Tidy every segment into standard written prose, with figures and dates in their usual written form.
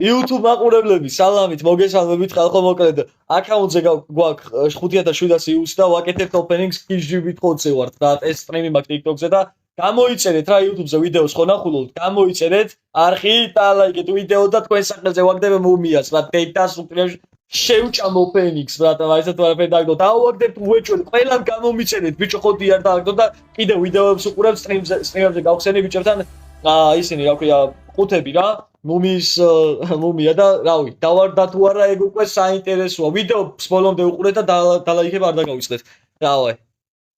YouTube მაყურებლები, სალამით, მოგესალმებით, ხალხო მოკლედ. აკაუნტზე გვაქვს 5700 views და ვაკეთებთ openings KGB-ით ხოცე ვართ და ეს სტრიმი მაქვს TikTok-ზე და გამოიწერეთ რა YouTube-ზე ვიდეოს ხო ნახულობთ, გამოიწერეთ, არხი და ლაიქეთ ვიდეო და თქვენ სახელზე ვაგდებ მუმიას, რა დეიტას უკრეშ შევჭამ openings, რა და ისეთ ვარაფერი დააგდო. დავაგდებთ უეჭველი, ყველამ გამომიწერეთ, ბიჭო ხოდი არ დააგდო და კიდე ვიდეოებს უყურებ სტრიმებზე გავხსენი ბიჭებთან ისინი რა ქვია ყუთები რა მუმია და რავი დავარდა თუ არა ეგ უკვე საინტერესოა ვიდეოს ბოლომდე უყურეთ და დალაიქებ არ დაგავიწყდეთ რავი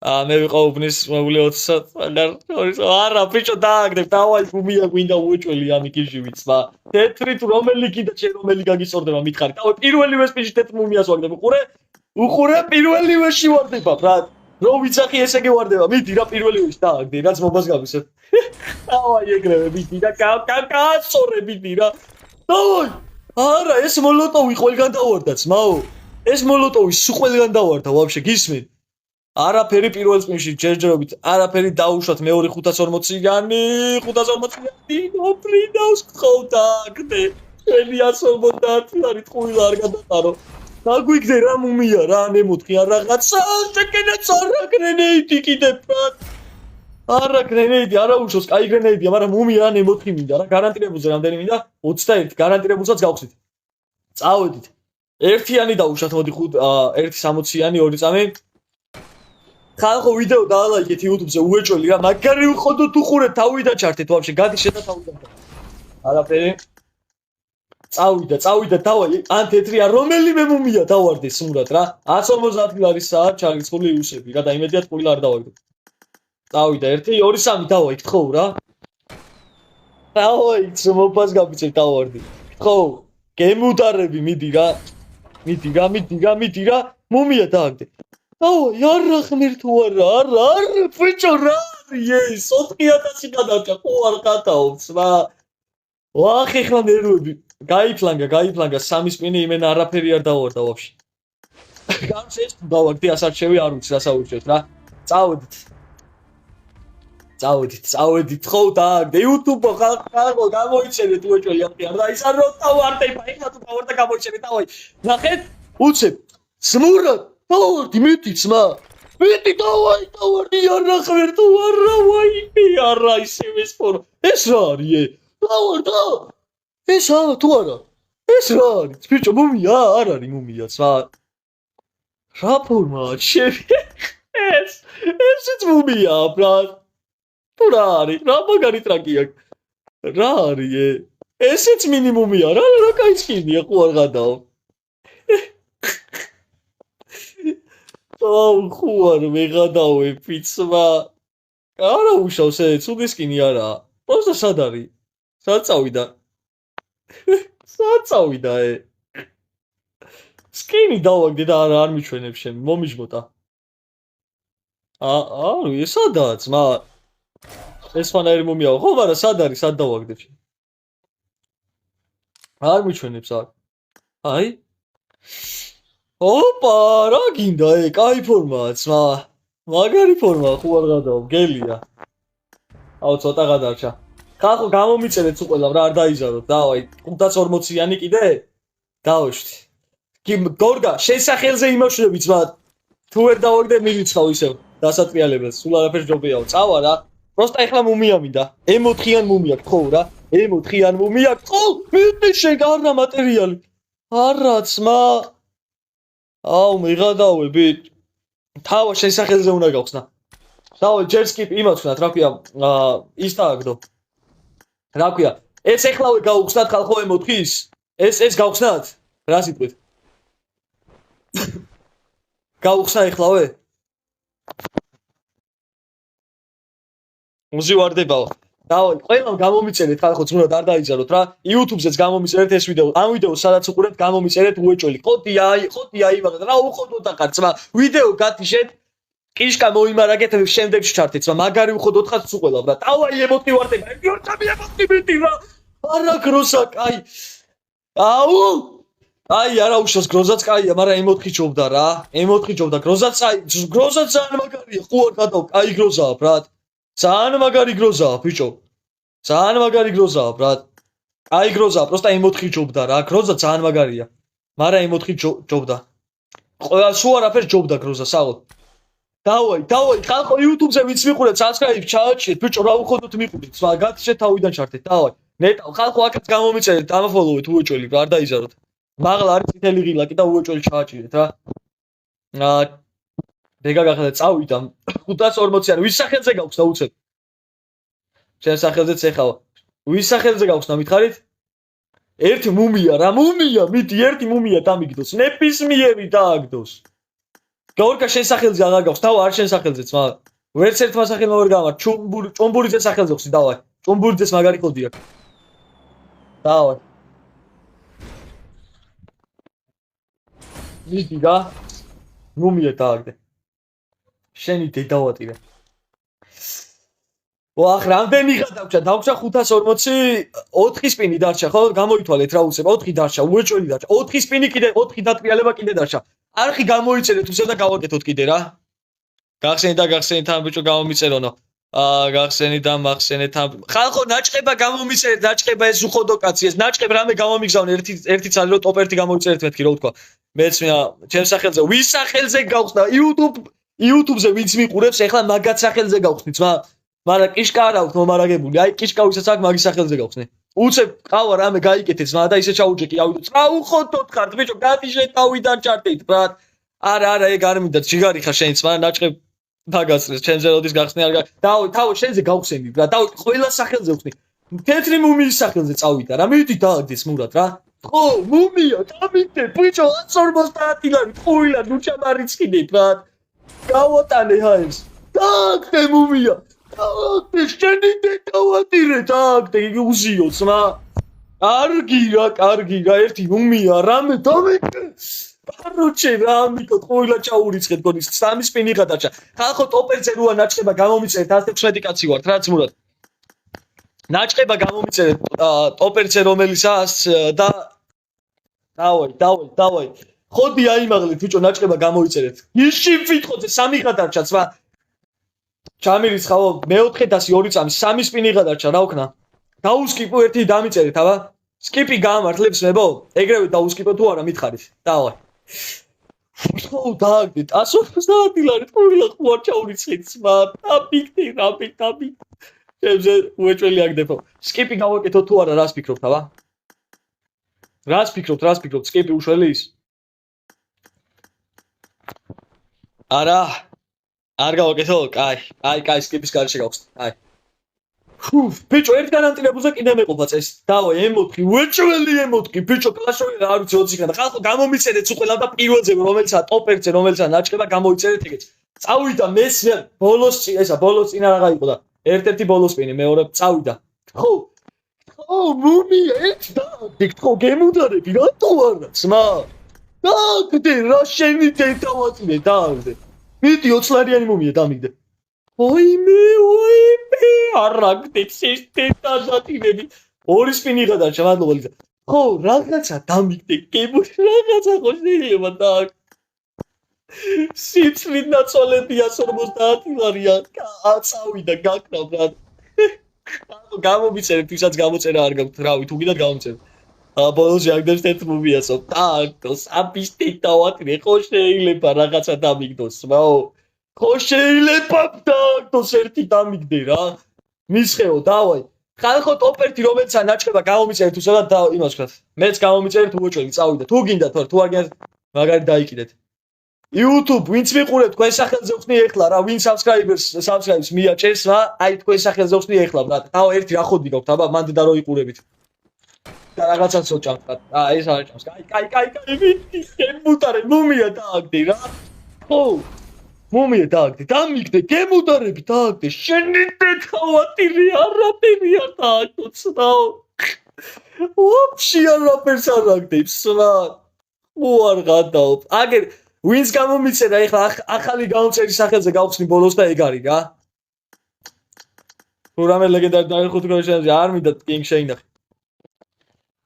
მე ვიყავ უბნის მოვლი 20 არა ბიჭო დააგდებ დავაი მუმია გვინდა უეჭველი ამიკიჟივიც და თეთრი თუ რომელი კიდე შენ რომელი გაგისწორდება მითხარი დავაი პირველივე სპიჩი თეთრ მუმიას ვაგდებ უყურე პირველივეში ვარდება ბრატ რო ვიცახი ესე გევარდება მიდი რა პირველივეში დააგდე რაც მობას გავისებ დავაი ეგრევე მიდი და კაცორე მიდი რა დავაი არა ეს მოლოტოვი ყველგან დავარდა ძმაო ეს მოლოტოვი სულ ყველგან დავარდა ვაფშე გისმენ არაფერი პირველ სპინში ჯერჯერობით არაფერი დაუშვათ მეორე 540-იანი 540-იანი ოფრიდავს ხავდა აგდე შენი 150 არის ტყუილა არ გადაყარო დაგვიგდე რა მუმია რა ნემოთხი არ რაღაცა შეკენაც არა გრენეიდი კიდე ბრატ არა გრენეიდი არა უშოს კაი გრენეიდია მაგრამ მუმია რა ნემოთხი მინდა რა გარანტირებულზე რამდენი მინდა 21 გარანტირებულსაც გავხსნით წავედით ერთიანი დაუშვათ მოდი 160-იანი 2 წამი ხალხო ვიდეო დაალაიქეთ YouTube-ზე უეჭველი რა მაგარი ვხოდოთ უყურეთ თავიდან ჩართეთ ვაფშე გადი შედა თავიდან არაფერი წავიდა დავაი ან თეთრია რომელიმე მუმია დავარდე სმურად რა 150 ლარისაა ჩაგიცხული იუსები რა და იმედია ტყუილა არ დავაგდო წავიდა 1 2 3 დავაი გთხოვ რა დავაი მოფას გაბიცე დავარდი გთხოვ გემუდარები მიდი რა მუმია დააგდე დავაი არა ხმირ თუ არა ბიჭო რა ეს 4000 გადავჭა ხო არ გადაობს რა ვახი ხლა ნერვები გაიფლანგა სამი სპინი იმენა არაფერი არ დავარდა ვაფშე გამშეს დავაგდი ასარჩევი არ ვიცი რა საუბრობთ რა წავედით ხო დააგდე YouTube ხალხო გამოიწერეთ უეჭველი ამხი არ და ის არ რო დავარდე ეხლა თუ დავარდა გამოიწერეთ დავაი ნახეთ უცებ სმურად დავარდი მეტი ძმა მეტი დავარდი არა ხმერ თუ არა ვაიმე არა ისევე სპორო ეს რა არის დავარდა ესა თუ არა ეს რა არის ბიჭო მუმია არ არის მუმია ძმა რა ფორმაა ესეც მუმია ბრატ თუ რა არის რა მაგარი ტრაკი აქვს რა არის ესეც მინიმუმია რა კაი სკინია ხო არ გადაო ხო არ ვეღადავე პიცვა არა უშავს ცუდი სკინი არა პროსტა სად არის სად წავიდა სკინი დავაგდე და არ მიჩვენებ შენ მომიჯმოტა არა სადაა ძმა ეს ფანერი მომიაო ხო მაგრამ სად არის სად დავაგდე შენ არ მიჩვენებს აი ოპა რა გინდა კაი ფორმაა ძმა მაგარი ფორმაა ხო არ გადაო გელია აუ ცოტა გადარჩა ხალხო გამომიწერეთ უყველავ რა არ დაიზაროთ დავაი 540-იანი კიდე დავეშვთი გორგა შესახელზე იმოშვები ძმა თუ ვერ დავაგდე მივიცხავ ისევ დასატრიალებელს სულ არაფერს ჯობიაო წავა რა პროსტა ეხლა მუმია მინდა M4-იან მუმია გთხოვ რა M4-იან მუმია გთხოვ მეტი შეგარნა მატერიალი არა ძმა აუ მიღადავე ბიჭ თავა შესახელზე უნდა გავხსნა დავაი ჯერ skip იმავსნათ რა ქვია ის დააგდო რა ქვია ეს ეხლავე გავხსნათ ხალხო M4-ის ეს გავხსნათ რა სიტყვით გავხსნა ეხლავე მუზივარდებაო დავაი ყველამ გამომიწერეთ ხალხო ძმურად არ დაიძაროთ რა YouTube-ზეც გამომიწერეთ ეს ვიდეო ამ ვიდეოს სადაც უყურებთ გამომიწერეთ უეჭველი ხოდი აი მაგათ რა უხოდოთ ახარ ძმა ვიდეო გათიშეთ კიშკა მოიმარაგეთ შემდეგში ჩართეთ ძმა მაგარი უხოდოთ ხარ უყველავ რა დავაი ემოთი ვარდება ემოთი მეტი რა არა გროზა კაი აუ აი არა უშავს გროზაც კაია მაგრამ ემოთი ჯობდა რა ემოთი ჯობდა გროზაც ძალიან მაგარია ხო არ გადაო კაი გროზაა ბრატ ძალიან მაგარი გროზაა ბიჭო ძალიან მაგარი გროზაა ბრატ აი გროზა, პროსტა M4 ჯობდა რა. გროზა ძალიან მაგარია. მაგრამ M4 ჯობდა. ყველა სულ არაფერს ჯობდა გროზა, საღო. დავაი, ხალხო YouTube-ზე ვინც მიყურეთ, subscribe ჩააჩერეთ, ბიჭო, რა უხოდოთ მიყურეთ, გათიშეთ თავიდან ჩართეთ, დავაი. ნეტავ, ხალხო აქაც გამომიწერეთ, დამაფოლოვეთ უეჭველი, არ დაიზაროთ. მაღლა არის წითელი ღილაკი და უეჭველი ჩააჭირეთ რა. დეგა გახდა წავიდა 540-იანი, ვის სახელზე გაქვს დაუცებ? შენ სახელზეც ეხავა. ვის სახელზე გაქვს და მითხარით? ერთი მუმია, რა მუმია, მიდი ერთი მუმია დამიგდოს, ნებისმიერი დააგდოს. გაორკა შენ სახელზე აღარ გაქვს, თავ არ შენ სახელზეც, მაგრამ ვერც ერთმა სახელმა ვერ გამარ, ჭომბურიძეს სახელზე ხსი, დავაი. ჭომბურიძეს მაგარი კოდი აქვს. დავაი. მიდი რა. მუმია დააგდე. შენი დედავატირე. ვახ, რამდენი ხა დავჭა? დავჭა 540, 4 სპინი დარჩა, ხო? გამოითვალეთ რა უცებ, 4 დარჩა, უეჭველი დარჩა. 4 სპინი კიდე, 4 დატრიალება კიდე დარჩა. არხი გამოიწერეთ, უსა და გავაკეთოთ კიდე რა. გახსენით ამ ბიჭო გამომიწერონო. გახსენით და მახსენეთ ამ. ხალხო, ნაჭყება გამომიწერეთ, ნაჭყება ეს უხოდო კაცი, ეს ნაჭყებ რამე გამომიგზავნე, ერთი ცალი რომ ტოპ 1 გამოიწერეთ მეთქი, რა ვთქვა. მეც ჩემ სახელზე, ვის სახელზე გაქვს და YouTube-ზე ვინც მიყურებს, ეხლა მაგაც სახელზე გავხსნით, მაგრამ კიშკა არ აქვს მომარაგებული. აი კიშკა ვისაც აქვს მაგის სახელზე გავხსნე. უცებ ყავა რამე გაიკეთეთ, მაგრამ და ისე ჩაუჭეკი, ავიდოთ. რა უხოდოთ ხართ, ბიჭო, გათიშეთ თავიდან ჩარტით, ბრატ. არა, ეგ არ მინდა, ჯიგარი ხარ შენიც, მაგრამ ნაჭყებ დაგასწრეს, ჩემზე როდის გახსნე არ თავი შენზე გავხსენი, ბრატ. თავი ყველა სახელზე ვხსნი. თეთრი მუმიის სახელზე წავიდა რა, მიდი დააგდეს მურად რა. ხო, მუმია, დამიგდე, ბიჭო, 150 ლარი, ყუილა, ნუჩამარიცკიდით, ბრატ. გავატანე ჰაერს. დააგდე მუმია. დააგდე, შენი დედავატირე, დააგდე, უზიოც, კარგი რა, ერთი მუმია, რამე დამიგდე. კაროჩე, რა ამიკოთ, ყუილა ჩაურიცხეთ, გონის 3 სპინი გადაჭა. ხალხო, ტოპ 1-ზე როა ნაჭყება გამომიწერეთ, 116 კაცი ვართ, რაც მურად. ნაჭყება გამომიწერეთ ტოპ 1-ზე რომელიცაც და დავაი. ხოდი აიმაღლეთ, ბიჭო, ნაჭყება გამოიწერეთ. ისი ვიტყოდე 3 გადარჩა, სხვა. ჩამირიცხავო, მე-4 დასი 2 წამი, 3 სპინი გადარჩა, რა ვქნა? დაუსკიპო ერთი დამიწერეთ, აბა. სკიპი გამართლებს მებო? ეგრევე დაუსკიპო თუ არა მითხარით. დავაი. ხო, დააგდეთ, 150 ლარი, ყუილა ყوار ჩაურიცხეთ, სხვა. დაბიგდი, ჩემზე უეჭველი აგდებო. სკიპი გავაკეთო თუ არა, რას ფიქრობთ, აბა? რას ფიქრობთ, სკიპი უშველი ის? არა, არ გავაკეთო, კაი, სკიპის გარეშე გავხსნი, აი. ბიჭო, ერთ განანტილებულზე კიდე მეყოფა წესი. დავაი, M4, უეჭველი M4, ბიჭო, კლაშოვი რა არის 20 კანა. ხალხო, გამომიწერეთ უყველა და პირველზე რომელიცაა ტოპ 1-ზე რომელიცაა ნაჭყება გამოიწერეთ ეგეც. წავიდა მესმე ბოლოს წინ არ იყო და ერთ-ერთი ბოლოს სპინი, მეორე წავიდა. ხო, მუმია, ეს დააგდეთ, ხო, გემუდარები, რატო არა, ძმა? დააგდე, რა შენი დედავატირე, დააგდე. მიდი 20 ლარიანი მუმია დამიგდე. ოიმე, არაგდეთ ეს დედავატირები. 2 სპინი გადარჩა, მადლობა ლიზა. ხო, რაღაცა დამიგდე, გემუში რაღაცა ხო შეიძლება დააგდე. სიცლით ნაცვალები 150 ლარია, წავიდა, გაკრავ რა. გამომიწერეთ, ვისაც გამოწერა არ გაქვთ, რავი, თუ გინდათ გამომიწერეთ. ბოლოს ჯაგდებს ერთ მუმიასო, დააგდოს, აბისტი დავატირე, ხო შეიძლება რაღაცა დამიგდოს, ხო შეიძლება დააგდოს ერთი დამიგდე რა. მისხეო, დავაი. ხალხო, ტოპ 1 რომელიცაა ნაჭყება გამომიწერეთ უსადა და იმას ვთქვათ. მეც გამომიწერეთ უეჭველი, წავიდა. თუ გინდათ, თუ არ გინდათ, მაგარი დაიკიდეთ. YouTube, ვინც მიყურებთ, თქვენ სახელზე ვხსნი ეხლა რა, ვინ subscribers მიაჭერს, აი თქვენ სახელზე ვხსნი ეხლა, ბრატ. ერთი რა ხოდი გაქვთ, აბა, მანდ და რო იყურებით. და რაღაცაც ოჭამთ, ეს არ ჭამს. კაი, გემუდარე, მუმია დააგდე რა. ხო, მუმია დააგდე, დამიგდე, გემუდარები დააგდე, შენი დედავატირე, არაფერი არ დააგდოთ, სნაო. ვაფშე არაფერს არ აგდებს, სნა. უარ გადაობ. აგერ ვინც გამომიწერა ეხლა ახალი გამოწერის სახელზე გავხსნი ბოლოს და ეგ არის რა. თუ რამე ლეგენდარი დაიხოთ გაშენზე არ მინდა კინგ შეინახე.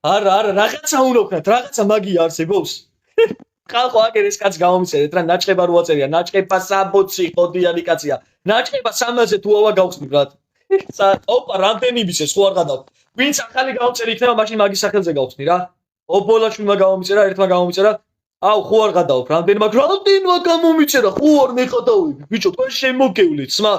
არა, რაღაცა უნდა ვქნათ, რაღაცა მაგია არსებობს. ხალხო, აგერ ეს კაც გამომიწერეთ რა, ნაჭყება რო აწერია, ნაჭყება 60 ხოდიანი კაცია. ნაჭყება 300-ზე თუ ავა გავხსნი ბრატ. ოპა რამდენი მისეს ხო არ გადავ ვინც ახალი გამომწერი იქნება მაშინ მაგის სახელზე გავხსნი რა ობოლაშვილმა გამომიწერა ერთმა გამომიწერა აუ ხო არ გადავ რამდენმა გამომიწერა ხო არ მეხადავები ბიჭო თქვენ შემოგევლით სმა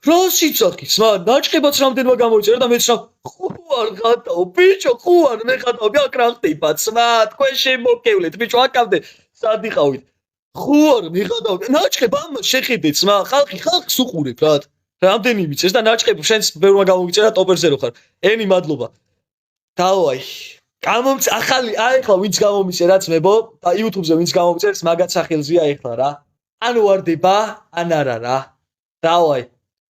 რა სიცოცხლე სმა დაჭყებაც რამდენმა გამოიწერა და მეც რა ხო არ გადავ ბიჭო ხო არ მეხადავები აქ რა ხდება სმა თქვენ შემოგევლით ბიჭო აკამდე სად იყავით ხო არ მეხადავები დაჭყება ამას შეხედეთ სმა ხალხს უყურებ რა რამდენი მიწეს და ნაჭყები შენს ბევრმა გამოგიწერა ტოპერზე რო ხარ ენი მადლობა დავაი ახალი ახლა ვინც გამომიწერა ძმებო და YouTube-ზე ვინც გამომიწერს მაგაც სახელზეა ახლა რა ან ვარდება ან არა რა დავაი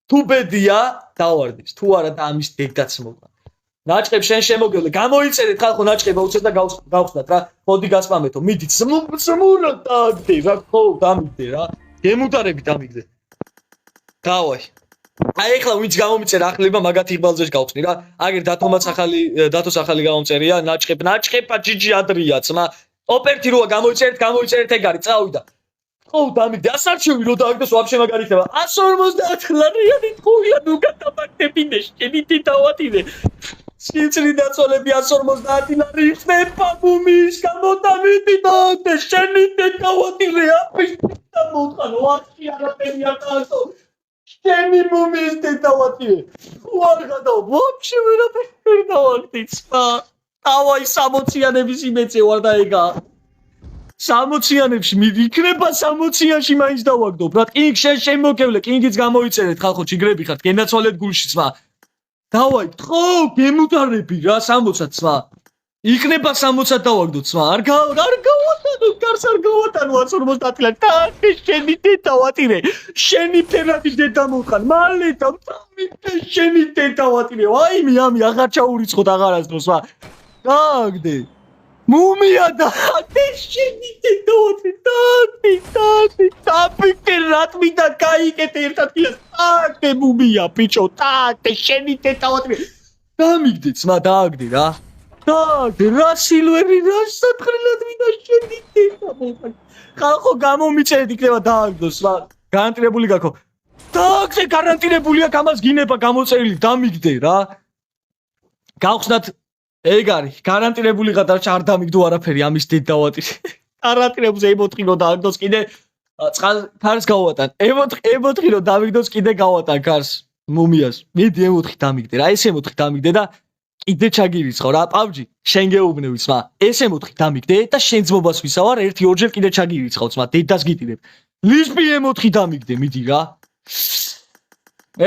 თუ ბედია დავარდეს თუ არა და ამის დეგდაც მოგვა ნაჭყებ შენ შემოგევლე გამოიწერეთ ხალხო ნაჭყება უცებ და გავხსნათ რა მოდი გასპამეთო მიდით სმურა დაგდე რა ხო დამიგდე რა გემუტარები დამიგდე დავაი აი ახლა ვინც გამომიწერა ახლება მაგათი იბალზეში გავხსნი რა აგერ დათოს ახალი გამომწერია ნაჭყება ჯიჯი ადრია ძმა ოპერტი როა გამოიწერეთ ეგ არის წავიდა ხო დამიგდე ასარჩევი რო დააგდოს ვაფშე მაგარი ხდება 150 ლარიანი თხუია ნუ გადამაგდებინე შენითი დავატირე სიცრი დაწოლები 150 ლარი ხდება ბუმის გამოდამიდი და შენითი დავატირე აფიშ და მოთხან ვაფშე არაფერი არ დაასო შენი ბუმის დავატირე ხო არ გადავ ვაფშე ვერაფერი დავაგდით სპა დავაი 60-იანების იმეცე ვარ და ეგა 60-იანებში მიდიქნება 60-იანში მაინც დავაგდობ რა კინგ შენ შემოგევლე კინგიც გამოიწერეთ ხალხო ჩიგრები ხართ გენაცვალეთ გულში სმა დავაი ხო გემუტარები რა 60-ად სმა იქნება 60-ად დავაგდოთ სმა არ გავატანო გარს არ გავატანო 150 ლარი და შენი დავატირე შენი ფერადი დედა მოხან მალე და შენი დავატირე ვაიმე ამი აღარ ჩაურიცხოთ აღარასდროს სმა დაგდე მუმია და შენი დავატირე და რატმიდა გაიკეთე ერთად კილას დაგდე მუმია ბიჭო დაგდე შენი დავატირე დამიგდე სმა დაგდე რა დაგდე რა სილვერი რა სათხრელად ვიდა შენი მოხან ხალხო გამომიწერეთ იქნება დააგდოს რა გარანტირებული გაქო დაგდე გარანტირებული აქ ამას გინება გამოწერილი დამიგდე რა გავხსნათ ეგ არის გარანტირებული გადარჩა არ დამიგდო არაფერი ამის დედ დავატირე გარანტირებს ემოთხი რო დააგდოს კიდე ქარს გავატან ემოთხი რო დამიგდოს კიდე გავატან ქარს მუმიას მიდი ემოთხი დამიგდე რა ეს ემოთხი დამიგდე და კიდე ჩაგირიცხო რა პავჯი შენ გეუბნევი სმა ეს ემოთხი დამიგდე და შენ ძმობას ვისავარ 1-2 ჯერ კიდე ჩაგირიცხავ სმა დედას გიტირებ ლისბი ემოთხი დამიგდე მიდი რა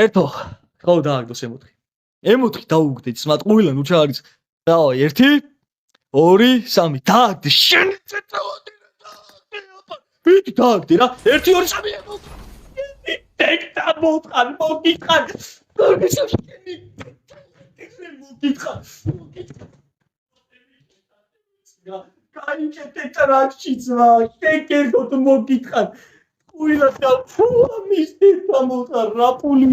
ერთო ხო დააგდოს ემოთხი დაუგდეთ სმა ყველა ნუ ჩაარიც დავაი 1 2 3 დააგდე შენ დააგდე დააგდე რა 1 2 3 ემოთხი დეკტა მოთხან მოგითხარ მოგითხარ გაიქეთე ტრაქში ძმა შეგერგოთ მოგითხარ უილა და ამის დედა მოთხარ რა პული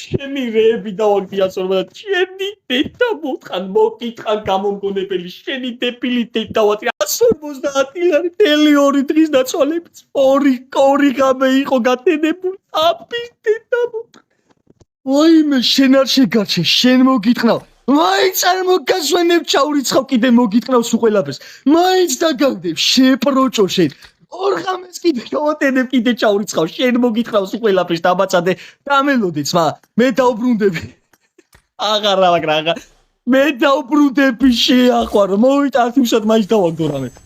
შენი რეები დავაგდი 150 შენი დედა მოთხარ მოგითხარ გამომგონებელი შენი დებილი დედა დავატირე 150 ლარი თელი 2 დღის დაცვალებით 2 ღამე იყო გატენებული აფის დედა მოთხარ ვაიმე შენ არ შეგარჩე შენ მოგიტყნავ მაინც არ მოგასვენებ ჩაურიცხავ კიდე მოგიტყნავს უყველაფერს მაინც დაგაგდებ შეპროჭო შენ 2 ღამეს კიდე გავატენებ კიდე ჩაურიცხავ შენ მოგიტყნავს უყველაფერს დამაწადე დამელოდე ძმა მე დავბრუნდები აღარა მაგრამ მე დავბრუნდები შეაყვარო მოვიტანთ უსად მაინც დავაგდო რამე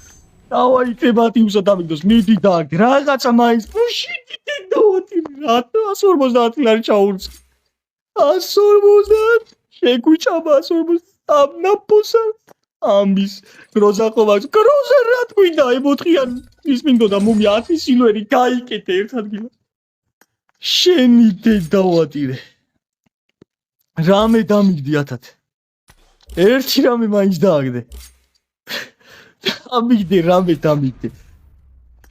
დავაიქნება უსად დამიგდოს მიდი დააგდე რაღაცა მაინც ბუშიტი დავატირე რატო 150 ლარი ჩაურიცხავ 150 შეგვიჭამა 150 ამნაფოსა ამის გროზა ყოვა გროზა რა თქვინდა ემოთხიან ის მინდოდა მუმია 10 სილვერი გაიკეთე ერთ ადგილას შენი დავატირე რამე დამიგდი 1000 ერთი რამე მაინც დააგდე დამიგდე რამე დამიგდე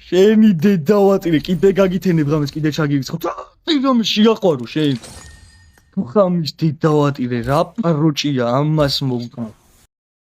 შენი დავატირე კიდე გაგითენებ რამეს კიდე ჩაგირიცხავ რამე შეაყვარო შენ ხამის დავატირე რა პაროჭია ამას მოვკრავ